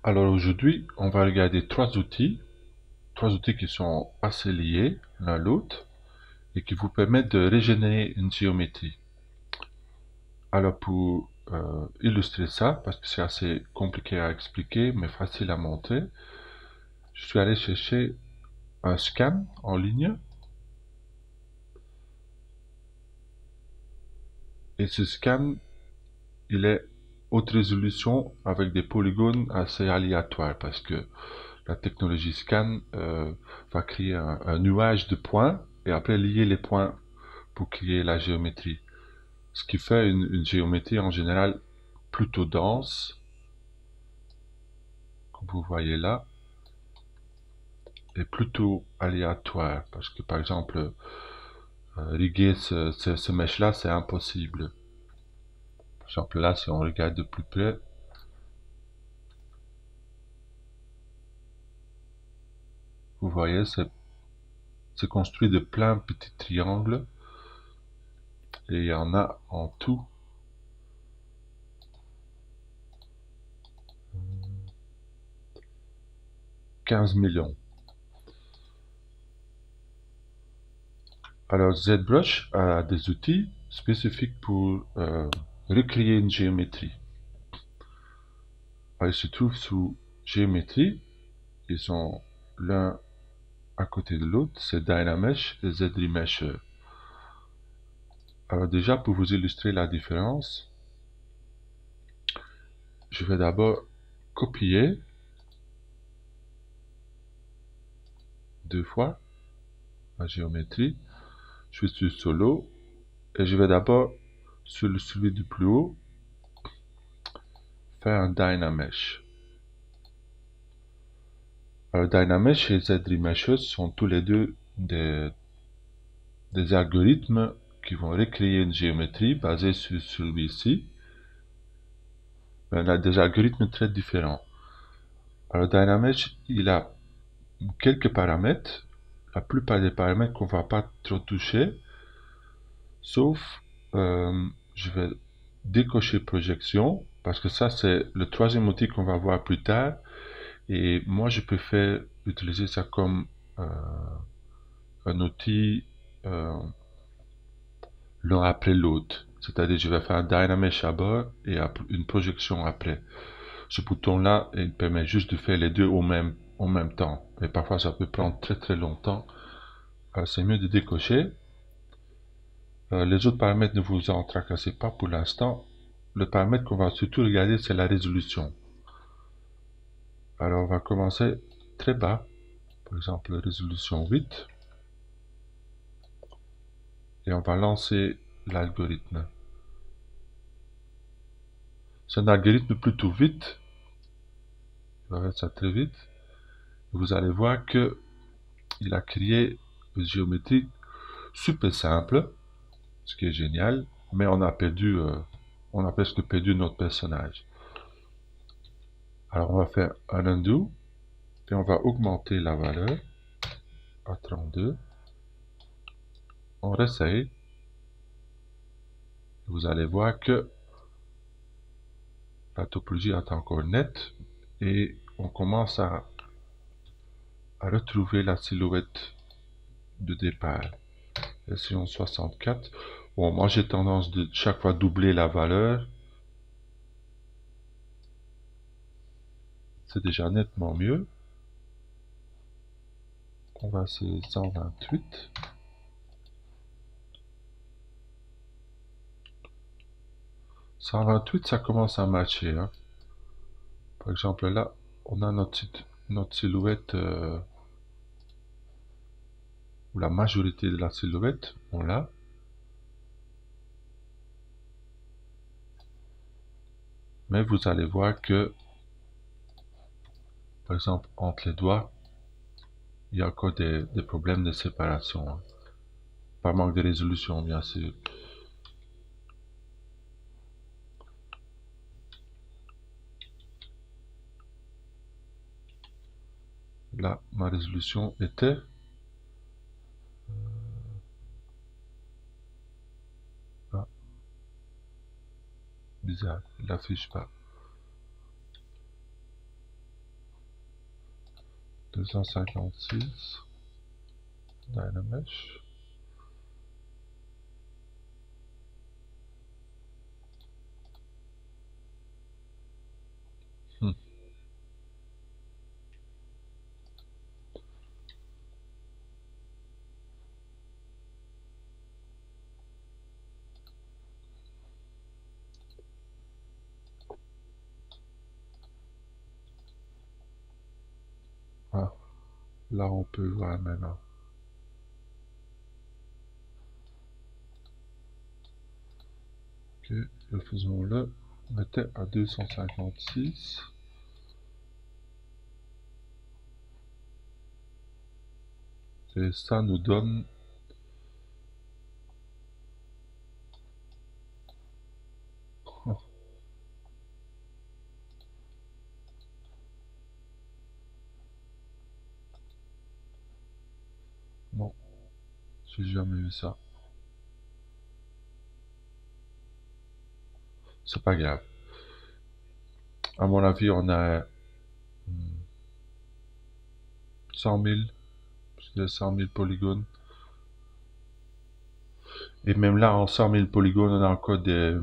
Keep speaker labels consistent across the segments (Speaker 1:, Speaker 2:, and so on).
Speaker 1: Alors aujourd'hui, on va regarder trois outils qui sont assez liés l'un à l'autre et qui vous permettent de régénérer une géométrie. Alors pour illustrer ça, parce que c'est assez compliqué à expliquer mais facile à montrer, je suis allé chercher un scan en ligne et ce scan, il est haute résolution avec des polygones assez aléatoires parce que la technologie scan va créer un nuage de points et après lier les points pour créer la géométrie. Ce qui fait une géométrie en général plutôt dense, comme vous voyez là, et plutôt aléatoire. Parce que par exemple, riguer ce mèche-là, c'est impossible. Par exemple là, si on regarde de plus près, vous voyez, c'est construit de plein de petits triangles. Et il y en a en tout 15 millions. Alors ZBrush a des outils spécifiques pour recréer une géométrie. Alors, ils se trouvent sous géométrie. Ils sont l'un à côté de l'autre. C'est Dynamesh et ZRemesh. Alors déjà, pour vous illustrer la différence, je vais d'abord copier deux fois la géométrie. Je suis sur Solo et je vais d'abord sur celui du plus haut faire un Dynamesh. Alors Dynamesh et ZRemesh sont tous les deux des algorithmes qui vont recréer une géométrie basée sur celui-ci. On a des algorithmes très différents. Alors Dynamesh, il a quelques paramètres, la plupart des paramètres qu'on va pas trop toucher, sauf je vais décocher projection, parce que ça c'est le troisième outil qu'on va voir plus tard, et moi je préfère utiliser ça comme euh, un outil euh, l'un après l'autre. C'est-à-dire je vais faire un Dynamesh d'abord et une projection après. Ce bouton-là, il permet juste de faire les deux en même temps. Et parfois ça peut prendre très très longtemps. C'est mieux de décocher. Les autres paramètres ne vous en tracassez pas pour l'instant. Le paramètre qu'on va surtout regarder, c'est la résolution. Alors on va commencer très bas. Par exemple, résolution 8. Et on va lancer l'algorithme. C'est un algorithme plutôt vite. Je vais faire ça très vite. Vous allez voir que il a créé une géométrie super simple, ce qui est génial, mais on a presque perdu notre personnage. Alors on va faire un undo et on va augmenter la valeur à 32. On réessaye. Vous allez voir que la topologie est encore nette et on commence à retrouver la silhouette de départ. Essayons 64. Bon, moi j'ai tendance de chaque fois doubler la valeur. C'est déjà nettement mieux. On va essayer 128. 128, ça commence à matcher, hein. Par exemple, là, on a notre silhouette, ou la majorité de la silhouette, on l'a. Mais vous allez voir que, par exemple, entre les doigts, il y a encore des problèmes de séparation, hein. Par manque de résolution, bien sûr. Là, ma résolution était... Ah, bizarre, il n'affiche pas. 256 Dynamesh. Ah, là on peut voir maintenant. Ok, faisons-le. On était à 256. Et ça nous donne non, j'ai jamais vu ça. C'est pas grave. À mon avis, on a 100 000, plus de 100 000 polygones. Et même là, en 100 000 polygones, on a encore des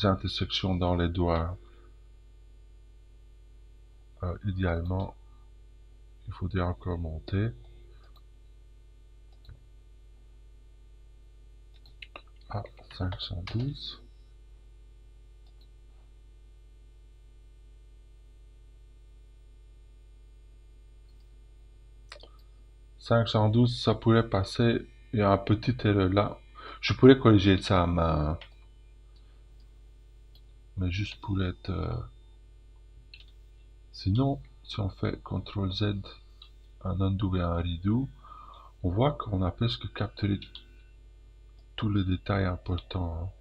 Speaker 1: intersections dans les doigts. Idéalement, il faudrait encore monter à 512. Ça pourrait passer. Il y a un petit erreur là. Je pourrais corriger ça à main, mais juste pour être. Sinon, si on fait CTRL Z, un undo et un redo, on voit qu'on a presque capturé tous les détails importants.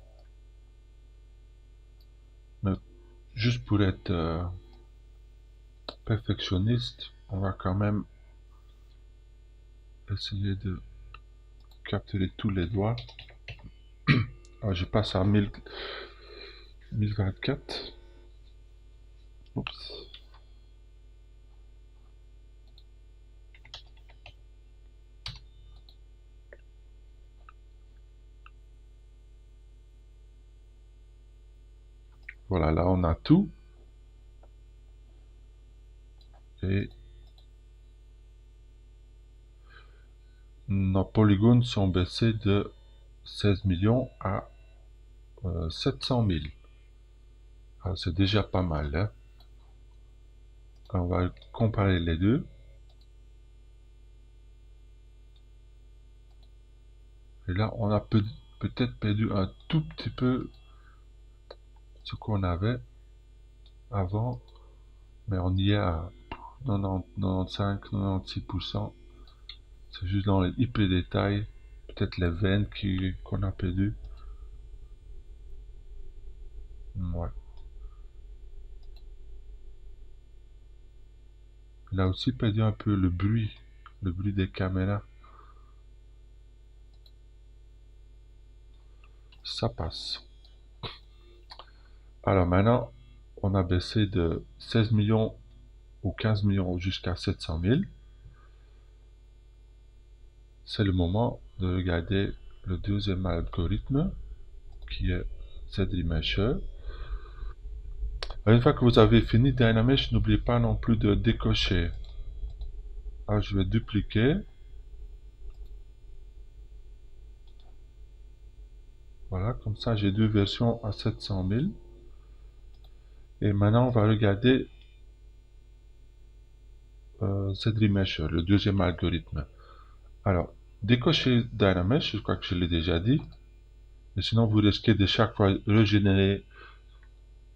Speaker 1: Mais juste pour être perfectionniste, on va quand même essayer de capturer tous les doigts. Alors, je passe à 1024. Oups. Voilà, là on a tout. Et nos polygones sont baissés de 16 millions à 700 000. Alors, c'est déjà pas mal. Hein. On va comparer les deux. Et là, on a peut-être perdu un tout petit peu ce qu'on avait avant. Mais on y est à 95-96%. C'est juste dans les hyper détails. Peut-être les veines qu'on a perdu. Ouais. Il a aussi perdu un peu le bruit des caméras. Ça passe. Alors maintenant, on a baissé de 16 millions ou 15 millions jusqu'à 700 000. C'est le moment de regarder le deuxième algorithme qui est ZRemesher. Une fois que vous avez fini Dynamesh, n'oubliez pas non plus de décocher. Alors je vais dupliquer. Voilà, comme ça j'ai deux versions à 700 000. Et maintenant on va regarder ZRemesher, le deuxième algorithme. Alors, décochez Dynamesh, je crois que je l'ai déjà dit. Mais sinon vous risquez de chaque fois régénérer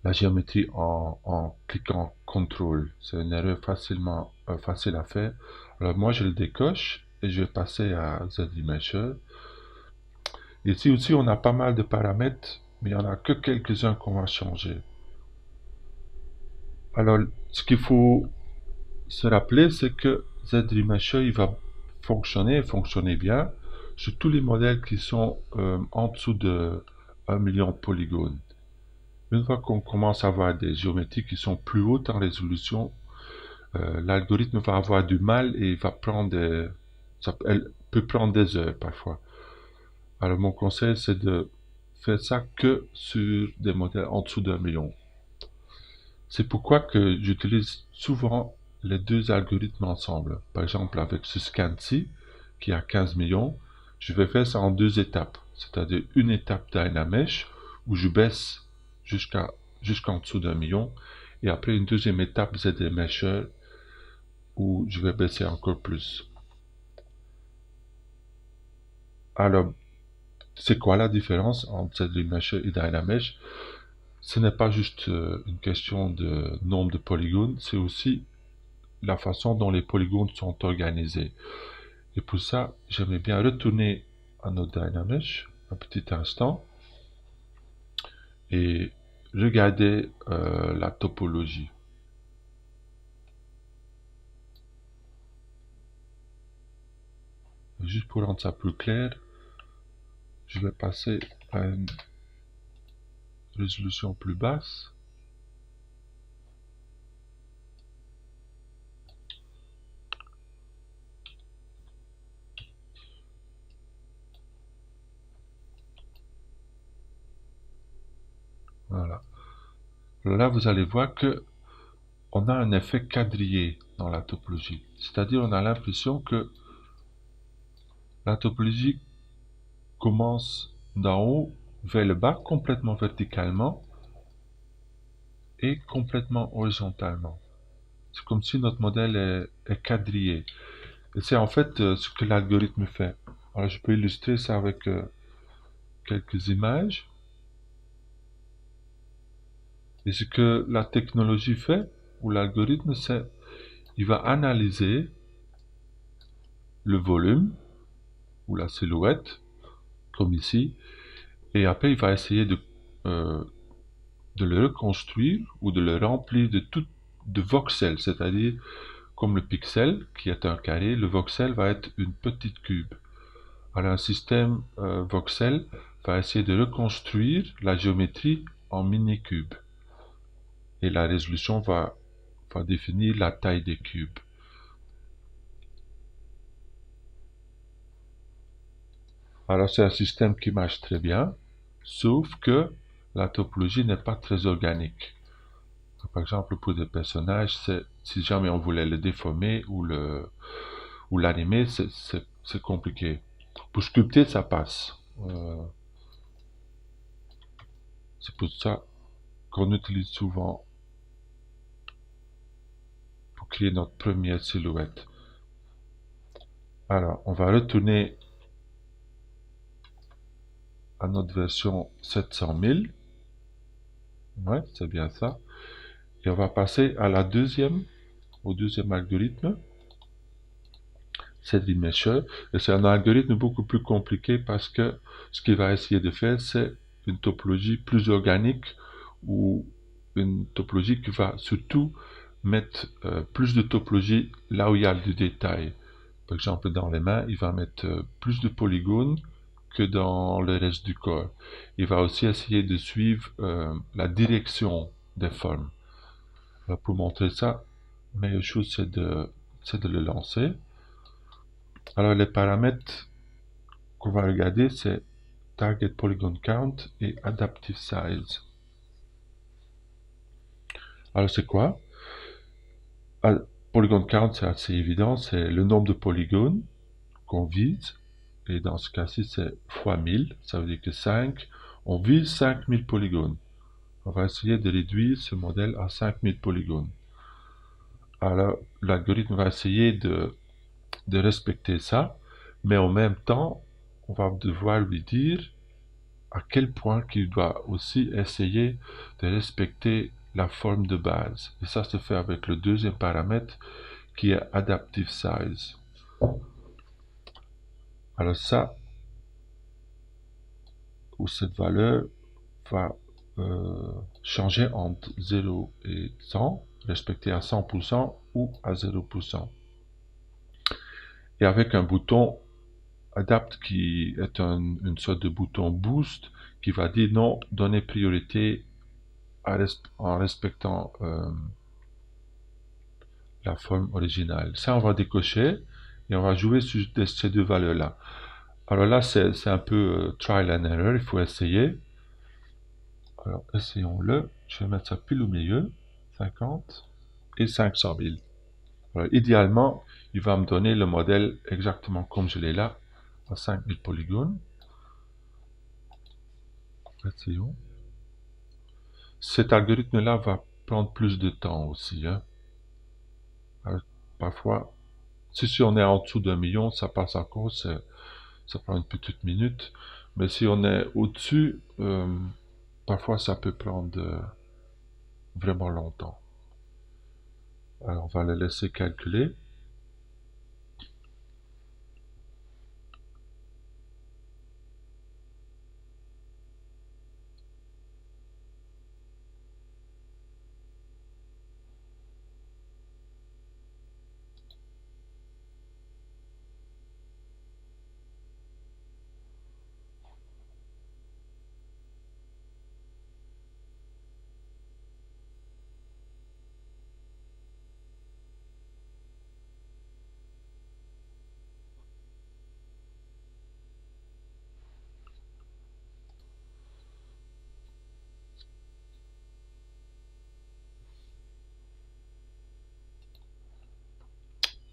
Speaker 1: la géométrie en cliquant CTRL. C'est une erreur facile à faire. Alors moi je le décoche et je vais passer à ZRemesher. Ici aussi on a pas mal de paramètres, mais il n'y en a que quelques-uns qu'on va changer. Alors ce qu'il faut se rappeler, c'est que ZRemesher il va fonctionner bien sur tous les modèles qui sont en dessous de 1 million de polygones. Une fois qu'on commence à avoir des géométries qui sont plus hautes en résolution, l'algorithme va avoir du mal et va prendre elle peut prendre des heures parfois. Alors mon conseil c'est de faire ça que sur des modèles en dessous d'un million. C'est pourquoi que j'utilise souvent les deux algorithmes ensemble. Par exemple avec ce scan-ci qui a 15 millions, je vais faire ça en deux étapes. C'est-à-dire une étape Dynamesh où je baisse jusqu'en dessous d'un million et après une deuxième étape ZMesher où je vais baisser encore plus. Alors, c'est quoi la différence entre ZMesher et Dynamesh? Ce n'est pas juste une question de nombre de polygones, c'est aussi la façon dont les polygones sont organisés. Et pour ça, j'aimerais bien retourner à notre Dynamesh un petit instant et regarder la topologie. Juste pour rendre ça plus clair, je vais passer à une résolution plus basse. Voilà. Là, vous allez voir que on a un effet quadrillé dans la topologie. C'est-à-dire, on a l'impression que la topologie commence d'en haut vers le bas, complètement verticalement et complètement horizontalement. C'est comme si notre modèle est quadrillé. Et c'est en fait ce que l'algorithme fait. Alors, je peux illustrer ça avec quelques images. Et ce que la technologie fait, ou l'algorithme, c'est il va analyser le volume ou la silhouette, comme ici, et après il va essayer de le reconstruire ou de le remplir de voxels, c'est-à-dire comme le pixel qui est un carré, le voxel va être une petite cube. Alors un système voxel va essayer de reconstruire la géométrie en mini-cubes. Et la résolution va définir la taille des cubes. Alors c'est un système qui marche très bien, sauf que la topologie n'est pas très organique. Par exemple, pour des personnages, si jamais on voulait le déformer ou l'animer, c'est compliqué. Pour sculpter, ça passe. C'est pour ça qu'on utilise souvent pour créer notre première silhouette. Alors, on va retourner à notre version 700 000. Ouais, c'est bien ça. Et on va passer à au deuxième algorithme. C'est ZMesher. Et c'est un algorithme beaucoup plus compliqué parce que ce qu'il va essayer de faire, c'est une topologie plus organique ou une topologie qui va surtout mettre plus de topologie là où il y a du détail. Par exemple, dans les mains, il va mettre plus de polygones que dans le reste du corps. Il va aussi essayer de suivre la direction des formes. Alors, pour montrer ça, la meilleure chose c'est de le lancer. Alors les paramètres qu'on va regarder c'est Target Polygon Count et Adaptive Size. Alors c'est quoi? Polygon Count c'est assez évident, c'est le nombre de polygones qu'on vise. Et dans ce cas-ci c'est fois 1000, ça veut dire que 5, on vise 5000 polygones. On va essayer de réduire ce modèle à 5000 polygones. Alors l'algorithme va essayer de respecter ça, mais en même temps, on va devoir lui dire à quel point qu'il doit aussi essayer de respecter la forme de base. Et ça se fait avec le deuxième paramètre qui est Adaptive Size. Alors ça, où cette valeur va changer entre 0 et 100, respecté à 100% ou à 0%. Et avec un bouton Adapt qui est une sorte de bouton boost qui va dire non, donner priorité en respectant la forme originale. Ça, on va décocher et on va jouer sur ces deux valeurs-là. Alors là, c'est un peu trial and error, il faut essayer. Alors, essayons-le. Je vais mettre ça pile au milieu. 50 et 500 000. Alors, idéalement, il va me donner le modèle exactement comme je l'ai là, à 5000 polygones. Essayons. Cet algorithme-là va prendre plus de temps aussi. Hein. Alors, parfois, si on est en dessous d'1 million, ça passe encore, ça prend une petite minute. Mais si on est au-dessus, parfois ça peut prendre vraiment longtemps. Alors, on va le laisser calculer.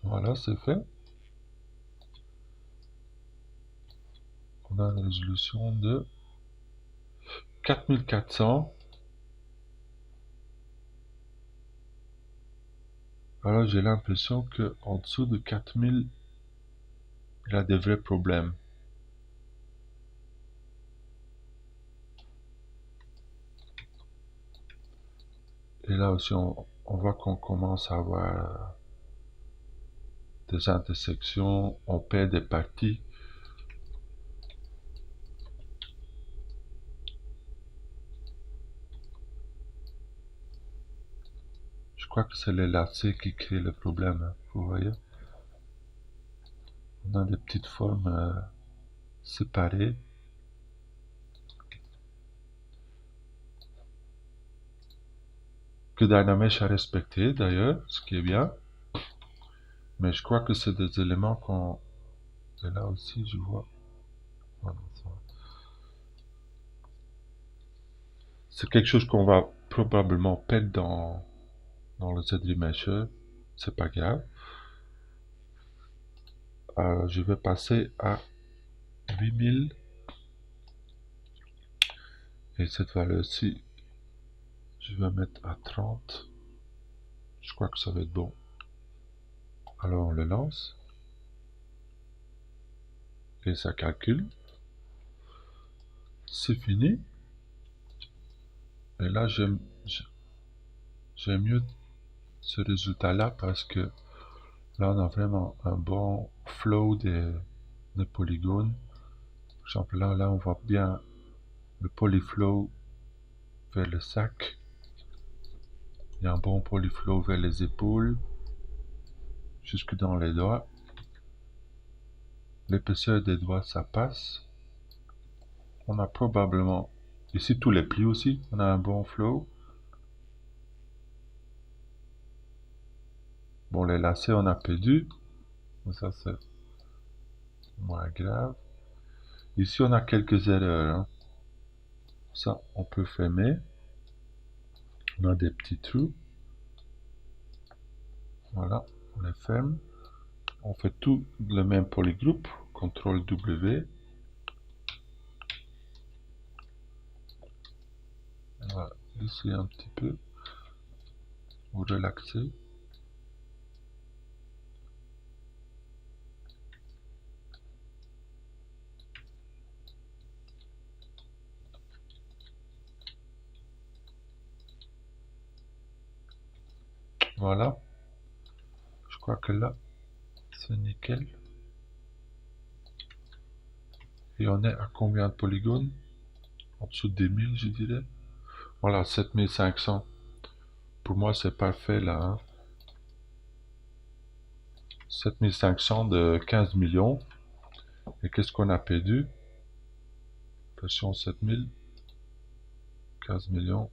Speaker 1: Voilà, c'est fait. On a une résolution de 4400. Alors j'ai l'impression que en dessous de 4000, il a des vrais problèmes. Et là aussi, on voit qu'on commence à avoir des intersections, on perd des parties. Je crois que c'est les lacets qui créent le problème, hein, vous voyez. On a des petites formes séparées. Que Dynamesh a respecté d'ailleurs, ce qui est bien. Mais je crois que c'est des éléments qu'on... Et là aussi, je vois... C'est quelque chose qu'on va probablement perdre dans le Z-Remesher. C'est pas grave. Je vais passer à 8000. Et cette valeur-ci, je vais mettre à 30. Je crois que ça va être bon. Alors on le lance. Et ça calcule. C'est fini. Et là, j'aime mieux ce résultat-là parce que là, on a vraiment un bon flow des polygones. Par exemple, là, on voit bien le polyflow vers le sac. Il y a un bon polyflow vers les épaules, jusque dans les doigts. L'épaisseur des doigts, ça passe. On a probablement, ici tous les plis aussi, on a un bon flow. Bon, les lacets, on a perdu. Mais ça, c'est moins grave. Ici, on a quelques erreurs. Hein. Ça, on peut fermer. On a des petits trous. Voilà, on les ferme. On fait tout le même polygroupe. CTRL W. On va lisser un petit peu. Ou relaxer. Voilà. Je crois que là, c'est nickel. Et on est à combien de polygones? En dessous des 1000, je dirais. Voilà, 7500. Pour moi, c'est parfait là. Hein. 7500 de 15 millions. Et qu'est-ce qu'on a perdu? Pression 7000. 15 millions.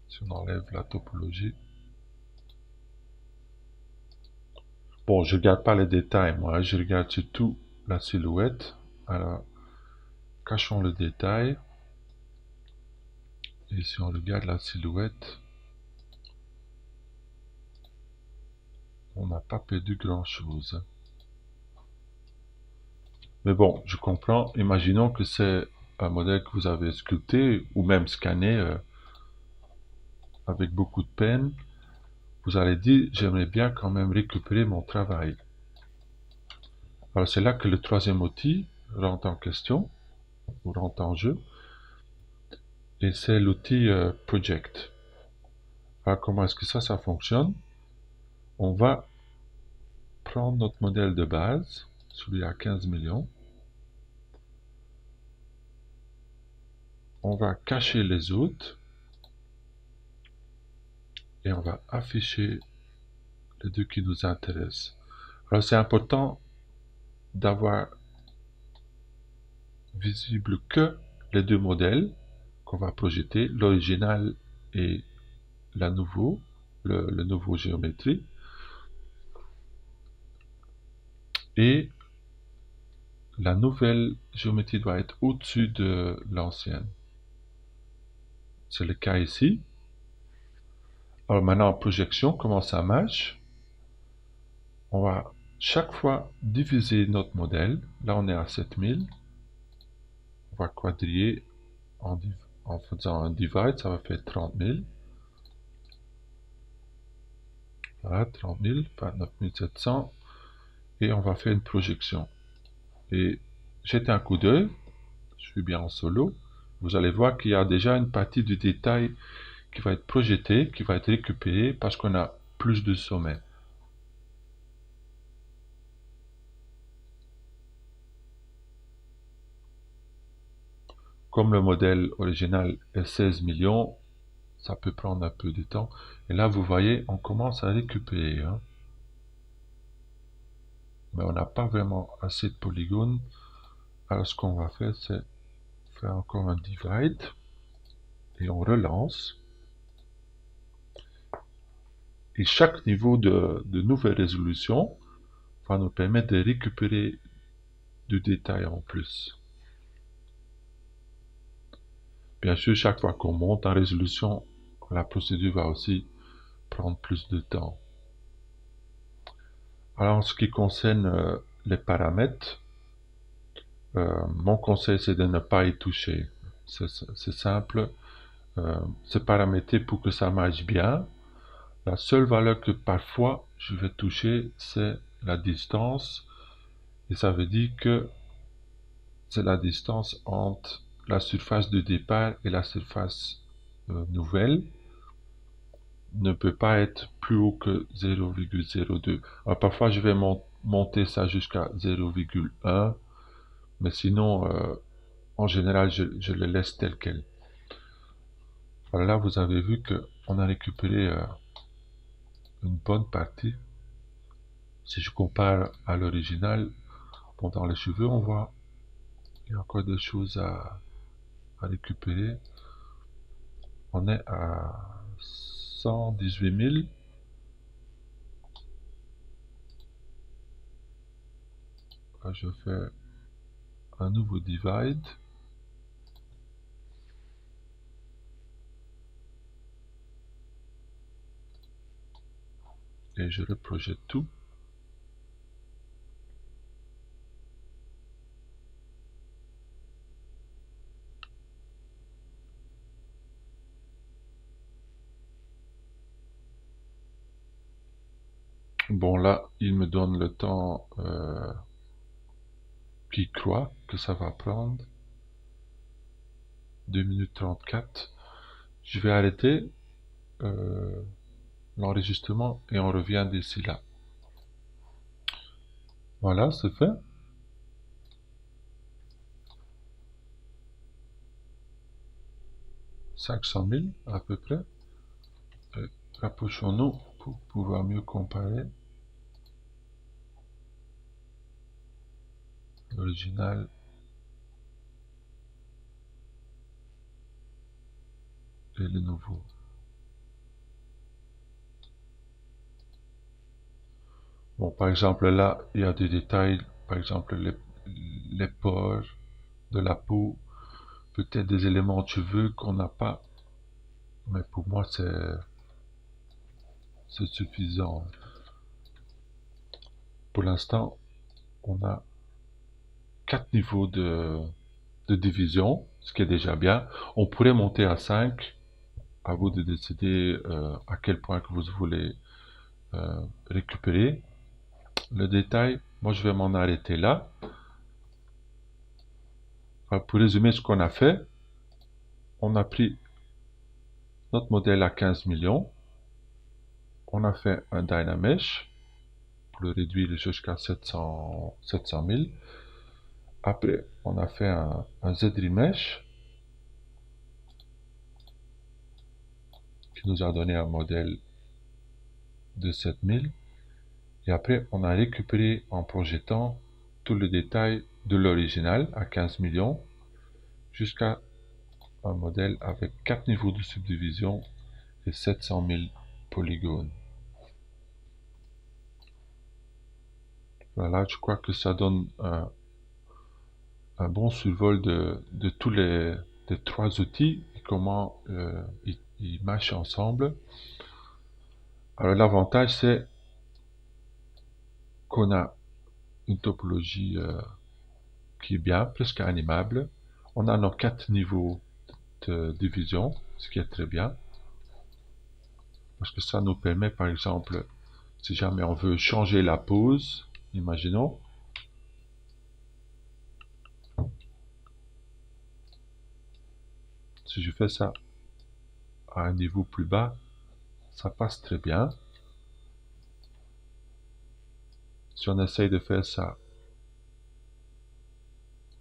Speaker 1: Si on enlève la topologie. Bon, je regarde pas les détails, moi, je regarde surtout la silhouette. Alors, cachons le détail. Et si on regarde la silhouette, on n'a pas perdu grand-chose. Mais bon, je comprends. Imaginons que c'est un modèle que vous avez sculpté ou même scanné avec beaucoup de peine. Vous allez dire, j'aimerais bien quand même récupérer mon travail. Alors c'est là que le troisième outil rentre en question, ou rentre en jeu, et c'est l'outil Project. Alors comment est-ce que ça fonctionne? On va prendre notre modèle de base, celui à 15 millions. On va cacher les autres et on va afficher les deux qui nous intéressent. Alors c'est important d'avoir visible que les deux modèles qu'on va projeter, l'original et le nouveau géométrie. Et la nouvelle géométrie doit être au-dessus de l'ancienne. C'est le cas ici. Alors maintenant en projection, comment ça marche? On va chaque fois diviser notre modèle. Là on est à 7000. On va quadriller en faisant un divide, ça va faire 30 000. Voilà, 30 000, 29 700. Et on va faire une projection. Et jetez un coup d'œil, je suis bien en solo. Vous allez voir qu'il y a déjà une partie du détail qui va être projetée, qui va être récupérée parce qu'on a plus de sommets. Comme le modèle original est 16 millions, ça peut prendre un peu de temps. Et là, vous voyez, on commence à récupérer. Hein. Mais on n'a pas vraiment assez de polygones. Alors, ce qu'on va faire, c'est faire encore un divide. Et on relance. Et chaque niveau de nouvelle résolution va nous permettre de récupérer du détail en plus. Bien sûr, chaque fois qu'on monte en résolution, la procédure va aussi prendre plus de temps. Alors, en ce qui concerne les paramètres, mon conseil c'est de ne pas y toucher. C'est simple, c'est paramétré pour que ça marche bien. La seule valeur que parfois je vais toucher, c'est la distance. Et ça veut dire que c'est la distance entre la surface de départ et la surface nouvelle ne peut pas être plus haut que 0,02. Alors parfois je vais monter ça jusqu'à 0,1, mais sinon en général je le laisse tel quel. Voilà, là vous avez vu que on a récupéré une bonne partie. Si je compare à l'original, bon, dans les cheveux on voit il y a encore des choses à récupérer. On est à 118 000. Là, je fais un nouveau divide. Et je reprojette tout. Bon là, il me donne le temps qu'il croit que ça va prendre. 2 minutes 34. Je vais arrêter l'enregistrement et on revient d'ici là. Voilà, c'est fait. 500 000 à peu près. Rapprochons-nous pour pouvoir mieux comparer l'original et le nouveau. Bon, par exemple, là, il y a des détails, par exemple, les pores de la peau, peut-être des éléments de cheveux qu'on n'a pas, mais pour moi, c'est suffisant. Pour l'instant, on a 4 niveaux de division, ce qui est déjà bien. On pourrait monter à 5, à vous de décider à quel point que vous voulez récupérer le détail. Moi, je vais m'en arrêter là. Alors, pour résumer ce qu'on a fait, on a pris notre modèle à 15 millions, on a fait un Dynamesh pour le réduire jusqu'à 700 000. Après, on a fait un Z-Remesh qui nous a donné un modèle de 7000. Et après, on a récupéré en projetant tout le détail de l'original à 15 millions jusqu'à un modèle avec 4 niveaux de subdivision et 700 000 polygones. Voilà, je crois que ça donne un bon survol de tous les 3 outils et comment ils marchent ensemble. Alors l'avantage c'est qu'on a une topologie qui est bien, presque animable. On a nos 4 niveaux de division, ce qui est très bien. Parce que ça nous permet, par exemple, si jamais on veut changer la pose, imaginons. Si je fais ça à un niveau plus bas, ça passe très bien. Si on essaye de faire ça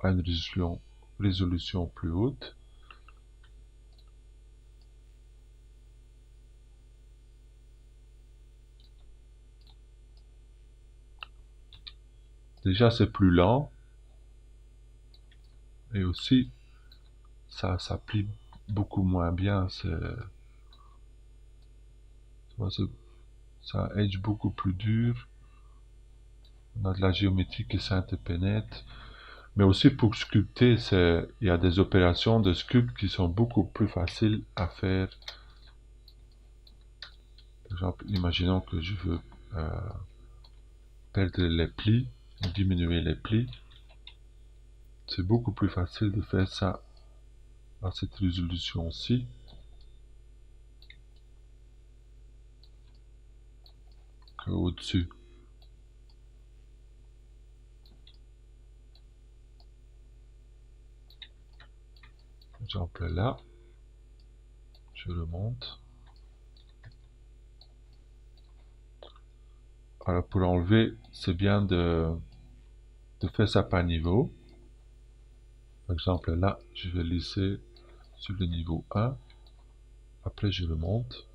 Speaker 1: à une résolution plus haute, déjà c'est plus lent, et aussi ça s'applique beaucoup moins bien, ça edge beaucoup plus dur, on a de la géométrie qui s'interpénètre, mais aussi pour sculpter, il y a des opérations de sculpt qui sont beaucoup plus faciles à faire. Par exemple, imaginons que je veux perdre les plis, diminuer les plis. C'est beaucoup plus facile de faire ça à cette résolution-ci qu'au-dessus. Par exemple là, je remonte. Alors pour enlever, c'est bien de faire ça par niveau. Par exemple là, je vais lisser sur le niveau 1. Après je remonte.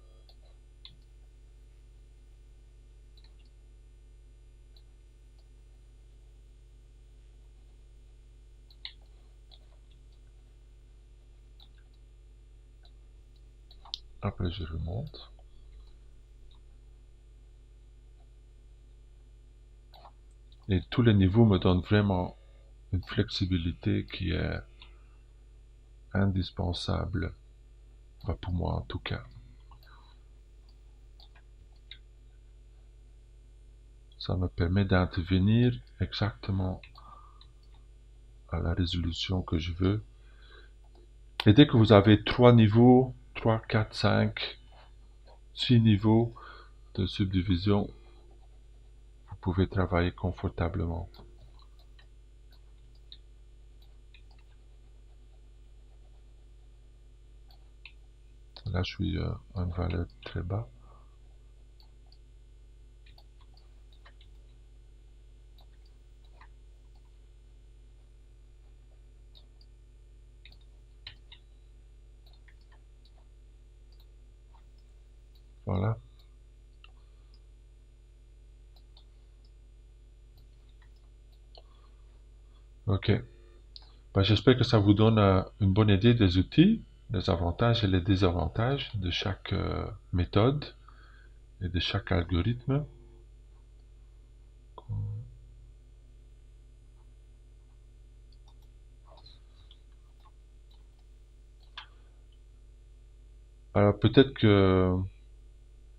Speaker 1: Après je remonte. Et tous les niveaux me donnent vraiment une flexibilité qui est indispensable, pour moi en tout cas. Ça me permet d'intervenir exactement à la résolution que je veux. Et dès que vous avez 3 niveaux, 3, 4, 5, 6 niveaux de subdivision, vous pouvez travailler confortablement. Là, je suis à une valeur très bas. Voilà. Ok. Ben, j'espère que ça vous donne une bonne idée des outils, les avantages et les désavantages de chaque méthode et de chaque algorithme. Alors peut-être que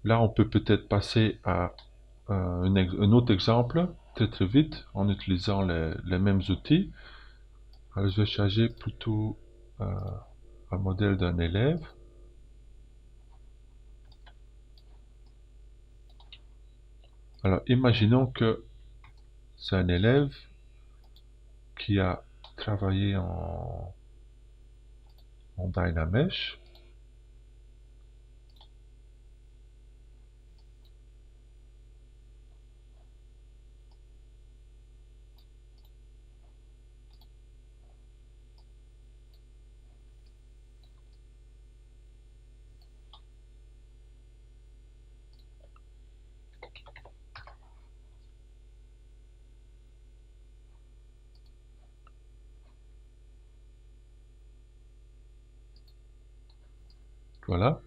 Speaker 1: là, on peut peut-être passer à un autre exemple très très vite en utilisant les mêmes outils. Alors, je vais charger plutôt un modèle d'un élève. Alors, imaginons que c'est un élève qui a travaillé en Dynamesh. Voilà,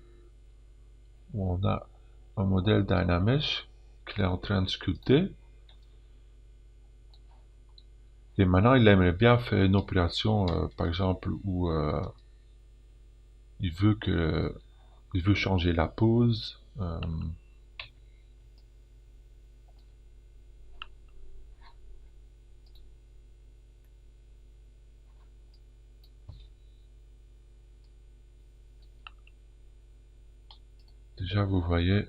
Speaker 1: où on a un modèle Dynamesh qu'il est en train de sculpter. Et maintenant, il aimerait bien faire une opération, par exemple, où il veut changer la pose. Déjà, vous voyez,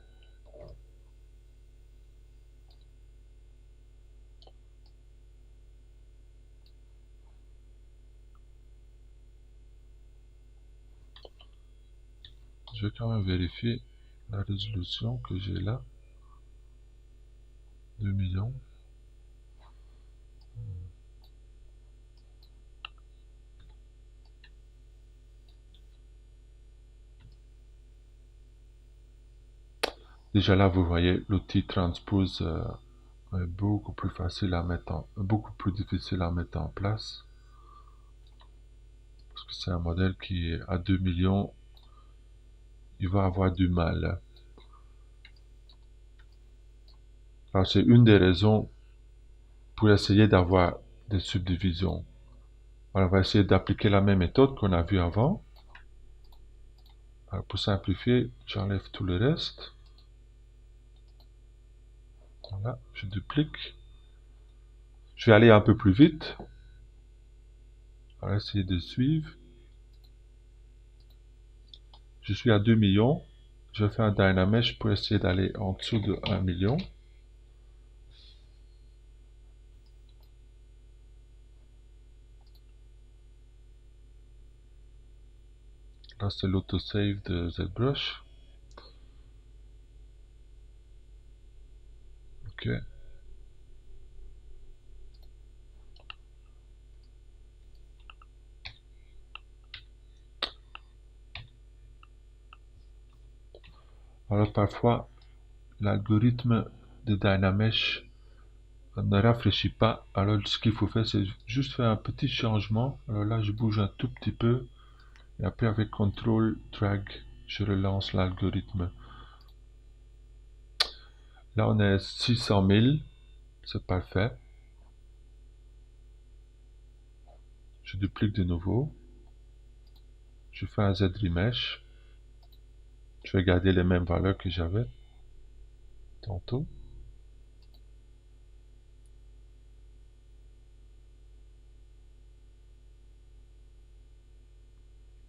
Speaker 1: je vais quand même vérifier la résolution que j'ai là. 2 millions. Déjà là, vous voyez, l'outil transpose est beaucoup plus facile à mettre beaucoup plus difficile à mettre en place. Parce que c'est un modèle qui est à 2 millions, il va avoir du mal. Alors c'est une des raisons pour essayer d'avoir des subdivisions. Alors, on va essayer d'appliquer la même méthode qu'on a vue avant. Alors, pour simplifier, j'enlève tout le reste. Voilà, je duplique. Je vais aller un peu plus vite. On va essayer de suivre. Je suis à 2 millions. Je fais un Dynamesh pour essayer d'aller en dessous de 1 million. Là, c'est l'autosave de ZBrush. Ok. Alors, parfois, l'algorithme de Dynamesh ne rafraîchit pas. Alors, ce qu'il faut faire, c'est juste faire un petit changement. Alors là, je bouge un tout petit peu. Et après, avec CTRL, drag, je relance l'algorithme. Là, on est 600 000. C'est parfait. Je duplique de nouveau. Je fais un Z-Remesh. Je vais garder les mêmes valeurs que j'avais tantôt.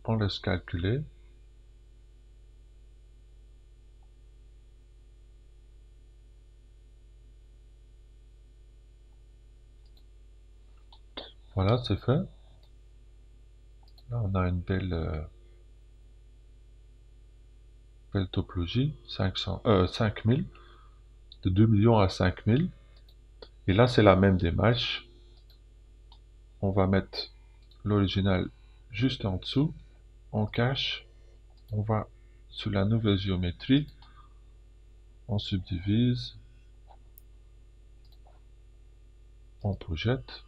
Speaker 1: On laisse calculer. Voilà, c'est fait. Là, on a une belle topologie. 5000. De 2 millions à 5000. Et là, c'est la même démarche. On va mettre l'original juste en dessous. On cache. On va sur la nouvelle géométrie. On subdivise. On projette.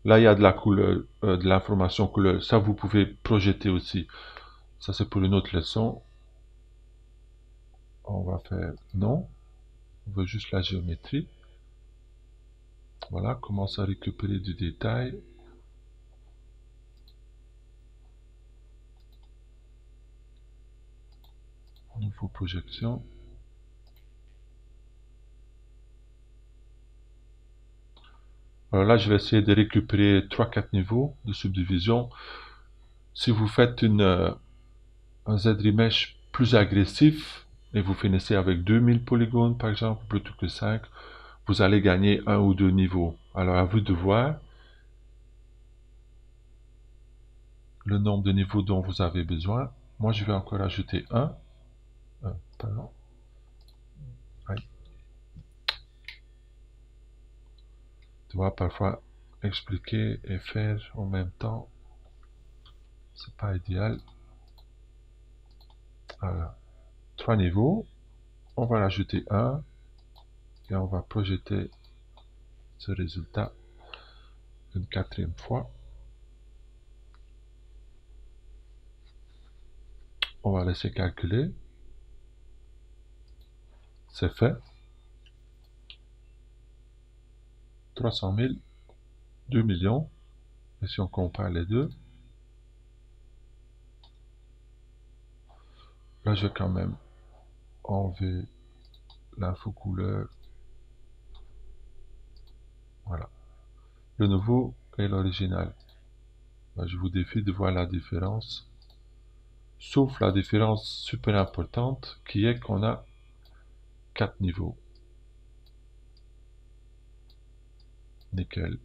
Speaker 1: Là, il y a de la couleur, de l'information couleur. Ça, vous pouvez projeter aussi. Ça, c'est pour une autre leçon. On va faire non. On veut juste la géométrie. Voilà, commence à récupérer du détail. Nouveau projection. Alors là, je vais essayer de récupérer 3-4 niveaux de subdivision. Si vous faites un Z-Remesh plus agressif, et vous finissez avec 2000 polygones par exemple, plutôt que 5, vous allez gagner un ou deux niveaux. Alors à vous de voir le nombre de niveaux dont vous avez besoin. Moi, je vais encore ajouter un. Pardon. Aïe. Tu vois, parfois, expliquer et faire en même temps, c'est pas idéal. Alors, 3 niveaux. On va rajouter un et on va projeter ce résultat une quatrième fois. On va laisser calculer. C'est fait. 300 000, 2 millions. Et si on compare les deux, là je vais quand même enlever l'info couleur. Voilà. Le nouveau et l'original. Je vous défie de voir la différence. Sauf la différence super importante qui est qu'on a 4 niveaux. Nickel.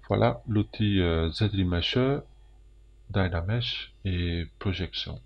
Speaker 1: Voilà l'outil Z-Remasher, Dynamesh et Projection.